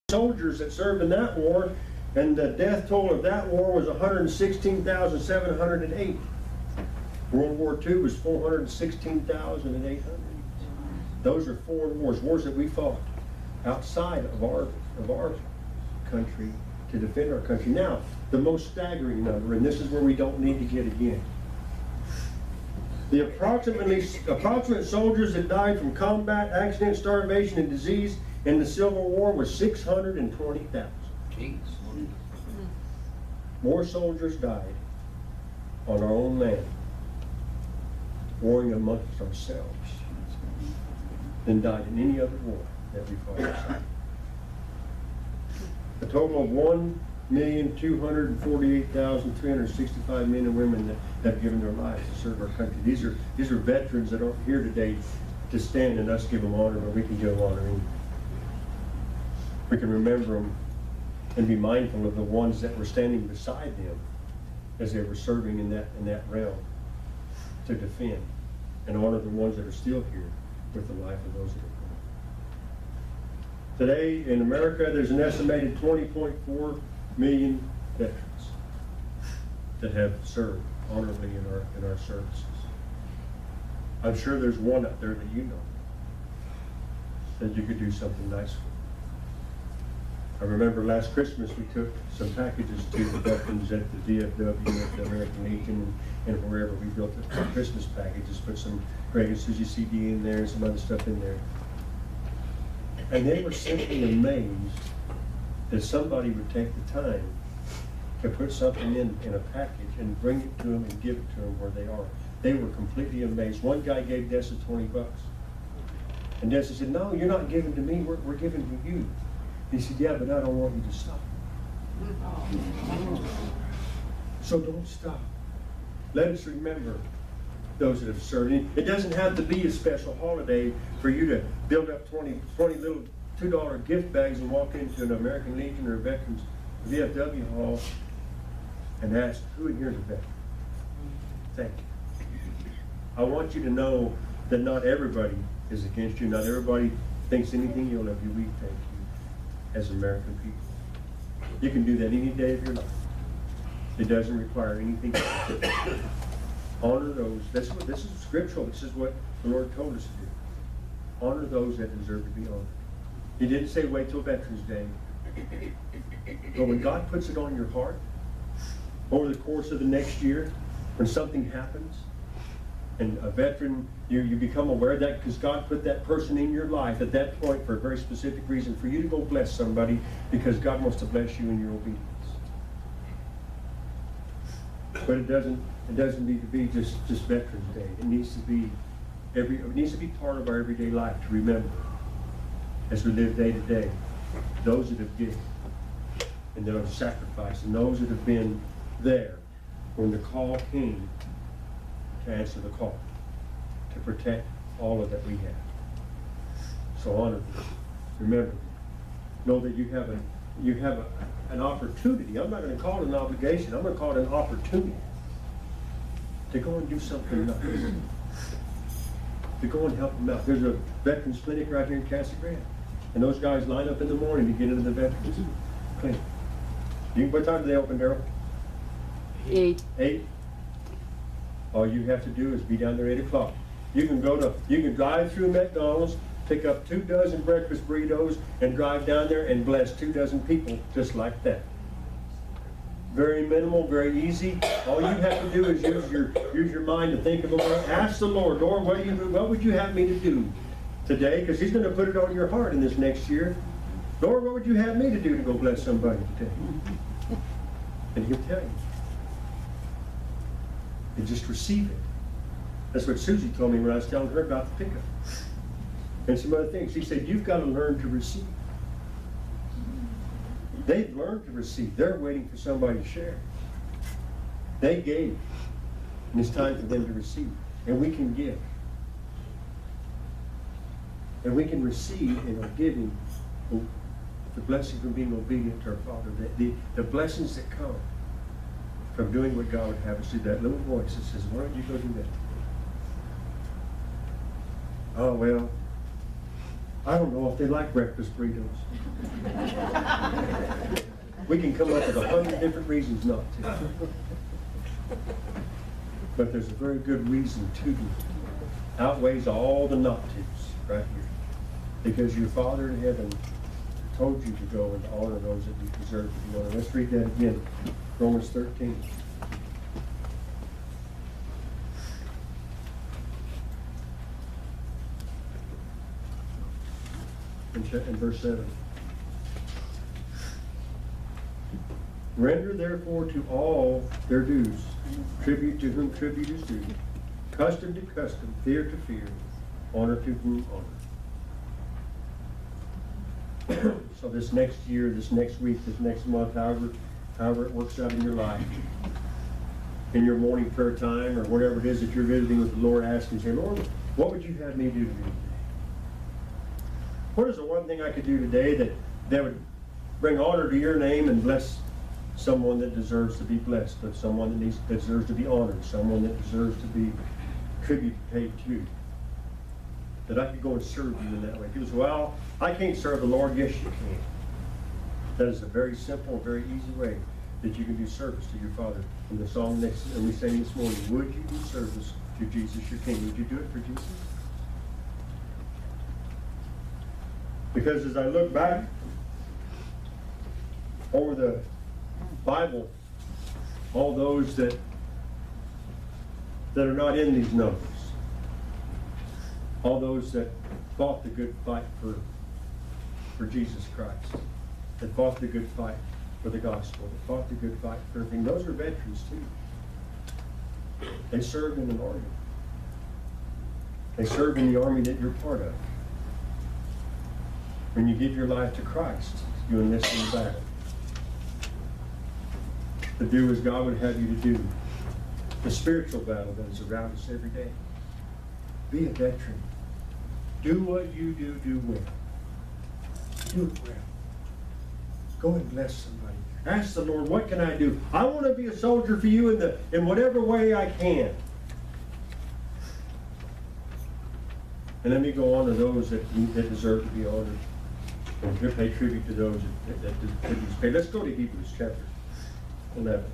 soldiers that served in that war, and the death toll of that war was 116,708. World War II was 416,800. Those are foreign wars, wars that we fought outside of our country to defend our country. Now, the most staggering number, and this is where we don't need to get again. The approximate soldiers that died from combat, accident, starvation, and disease in the Civil War was 620,000. Jeez. More soldiers died on our own land, warring amongst ourselves, than died in any other war that we fought outside. A total of 1,248,365 men and women that have given their lives to serve our country. These are veterans that aren't here today to stand and us give them honor, but we can give them honor. And we can remember them and be mindful of the ones that were standing beside them as they were serving in that realm to defend, and honor the ones that are still here with the life of those that are gone. Today in America, there's an estimated 20.4 million veterans that have served honorably in our services. I'm sure there's one up there that you know that you could do something nice for. I remember last Christmas we took some packages to the veterans at the VFW, at the American Legion, and wherever. We built some Christmas packages, put some Greg and Susie CD in there and some other stuff in there. And they were simply amazed that somebody would take the time to put something in a package and bring it to them and give it to them where they are. They were completely amazed. One guy gave Dessa $20. And Dessa said, "No, you're not giving to me, we're giving to you." He said, "Yeah, but I don't want you to stop. So don't stop. Let us remember those that have served." It doesn't have to be a special holiday for you to build up 20 little $2 gift bags and walk into an American Legion or a Veterans VFW hall and ask, "Who in here is a veteran? Thank you." I want you to know that not everybody is against you. Not everybody thinks anything ill of you. We thank you as American people. You can do that any day of your life. It doesn't require anything else. Honor those. This is scriptural. This is what the Lord told us to do. Honor those that deserve to be honored. He didn't say wait till Veterans Day. But when God puts it on your heart, over the course of the next year, when something happens, and a veteran, you become aware of that because God put that person in your life at that point for a very specific reason, for you to go bless somebody because God wants to bless you in your obedience. But it doesn't need to be just Veterans Day. It needs to be part of our everyday life to remember as we live day to day, those that have given and that have sacrificed, and those that have been there when the call came to answer the call, to protect all of that we have. So honor them. Remember them. Know that you have an opportunity. I'm not going to call it an obligation. I'm going to call it an opportunity to go and do something nice. To go and help them out. There's a veterans clinic right here in Casa Grande, and those guys line up in the morning to get into the veterans clinic. What time do they open, Daryl? 8. 8? All you have to do is be down there 8 o'clock. You can drive through McDonald's, pick up 2 dozen breakfast burritos, and drive down there and bless 2 dozen people just like that. Very minimal, very easy. All you have to do is use your mind to think of a way. Ask the Lord, "Lord, what would you have me to do today?" Because He's going to put it on your heart in this next year. "Lord, what would you have me to do to go bless somebody today?" And He'll tell you. And just receive it. That's what Susie told me when I was telling her about the pickup. And some other things. She said, "You've got to learn to receive." They've learned to receive. They're waiting for somebody to share. They gave. And it's time for them to receive. And we can give. And we can receive in our giving the blessing from being obedient to our Father. The blessings that come from doing what God would have us do. That little voice that says, "Why don't you go do that?" "Oh, well, I don't know if they like breakfast burritos." We can come up with 100 different reasons not to. But there's a very good reason to do it. Outweighs all the not to's right here. Because your Father in heaven told you to go and honor those that you deserve to be honored. Let's read that again. Romans 13. In verse 7. Render therefore to all their dues, tribute to whom tribute is due, custom to custom, fear to fear, honor to whom honor. So this next year, this next week, this next month, however it works out in your life, in your morning prayer time or whatever it is that you're visiting with the Lord, asking, say, Lord, what would you have me do today? What is the one thing I could do today that would bring honor to your name and bless someone that deserves to be blessed, but someone that deserves to be honored, someone that deserves to be tribute paid to? That I could go and serve you in that way. People say, well, I can't serve the Lord. Yes, you can. That is a very simple, very easy way that you can do service to your Father. In the song next, and we sang this morning, would you do service to Jesus your King? Would you do it for Jesus? Because as I look back over the Bible, all those that are not in these numbers, all those that fought the good fight for Jesus Christ, that fought the good fight for the gospel, that fought the good fight for everything, those are veterans too. They served in an army. They served in the army that you're part of. When you give your life to Christ, you enlist in the battle. To do as God would have you to do. The spiritual battle that is around us every day. Be a veteran. Do what you do well. Do it well. Go and bless somebody. Ask the Lord, what can I do? I want to be a soldier for you in whatever way I can. And let me go on to those that deserve to be honored. And pay tribute to those that deserve to be paid. Let's go to Hebrews chapter 11.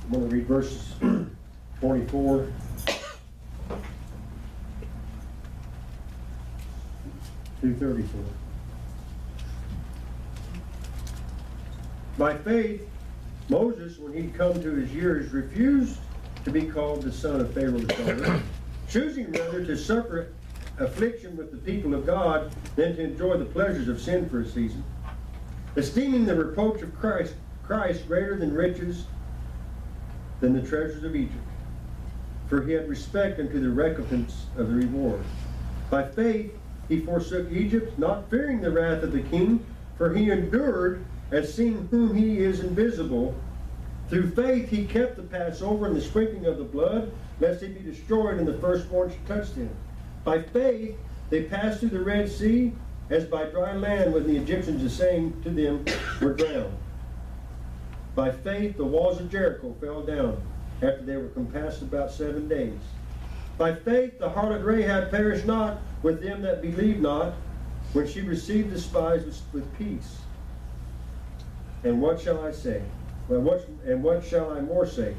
I'm going to read verses 24 through 34. By faith, Moses, when he'd come to his years, refused to be called the son of Pharaoh's daughter, choosing rather to suffer affliction with the people of God than to enjoy the pleasures of sin for a season, esteeming the reproach of Christ greater than riches, than the treasures of Egypt, for he had respect unto the recompense of the reward. By faith he forsook Egypt, not fearing the wrath of the king, for he endured as seeing whom he is invisible. Through faith he kept the Passover and the sprinkling of the blood, lest he be destroyed and the firstborn should touch them. By faith they passed through the Red Sea, as by dry land when the Egyptians, the saying to them, were drowned. By faith the walls of Jericho fell down, after they were compassed about 7 days. By faith the harlot Rahab perished not with them that believed not, when she received the spies with peace. And what shall I say? What shall I more say?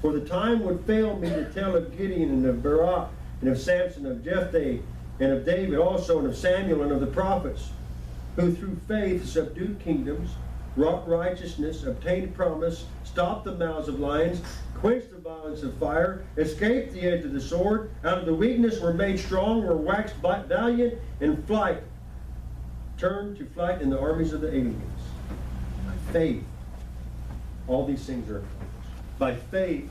For the time would fail me to tell of Gideon and of Barak and of Samson, of Jephthah, and of David also, and of Samuel, and of the prophets, who through faith subdued kingdoms, wrought righteousness, obtained promise, stopped the mouths of lions, quenched the violence of fire, escaped the edge of the sword, out of the weakness were made strong, were waxed valiant in flight, turned to flight in the armies of the aliens. By faith, all these things are accomplished. By faith,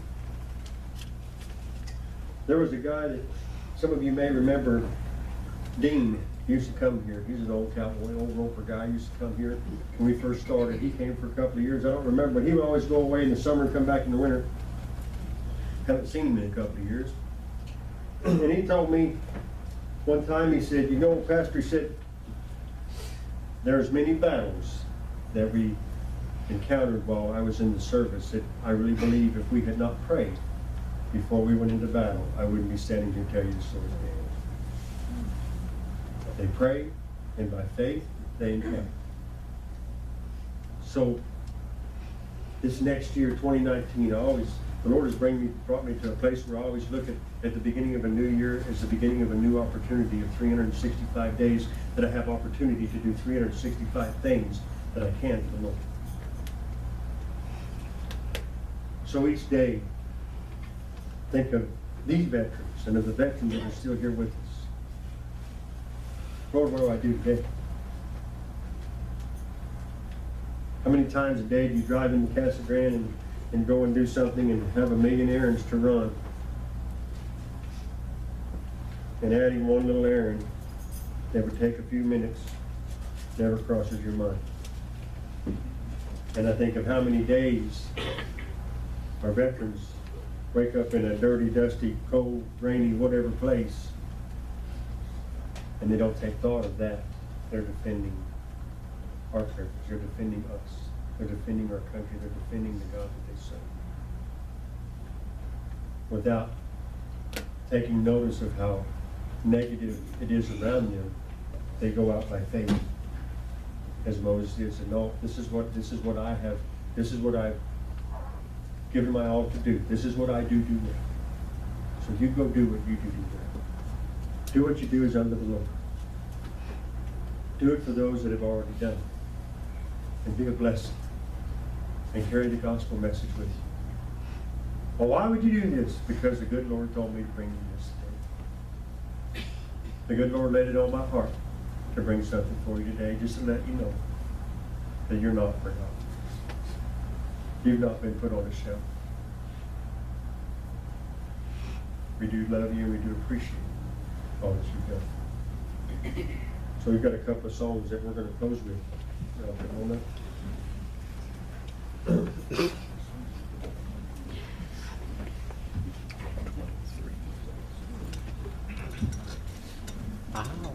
there was a guy that some of you may remember, Dean. He used to come here. He's an old cowboy, old roper guy. He used to come here when we first started. He came for a couple of years. I don't remember, but he would always go away in the summer and come back in the winter. Haven't seen him in a couple of years. And he told me one time, he said, you know, Pastor, he said, there's many battles that we encountered while I was in the service that I really believe if we had not prayed before we went into battle, I wouldn't be standing here to tell you the story today. They prayed, and by faith they inherit. So this next year, 2019, the Lord has brought me to a place where I always look at the beginning of a new year as the beginning of a new opportunity of 365 days, that I have opportunity to do 365 things that I can for the Lord. So each day, think of these veterans and of the veterans that are still here with us. Lord, what do I do today? How many times a day do you drive into Casa Grande and go and do something and have a million errands to run? And adding one little errand that would take a few minutes never crosses your mind. And I think of how many days our veterans wake up in a dirty, dusty, cold, rainy, whatever place, and they don't take thought of that. They're defending our church. They're defending us. They're defending our country. They're defending the God that they serve. Without taking notice of how negative it is around them, they go out by faith. As Moses did, said, no, this is what I've given my all to do. This is what I do now. So you go do what you do now. Do what you do is unto the Lord. Do it for those that have already done it. And be a blessing. And carry the gospel message with you. Well, why would you do this? Because the good Lord told me to bring you this today. The good Lord laid it on my heart to bring something for you today, just to let you know that you're not forgotten. You've not been put on a shelf. We do love you and we do appreciate all that you've done. So we've got a couple of songs that we're going to close with. Come on up. Wow.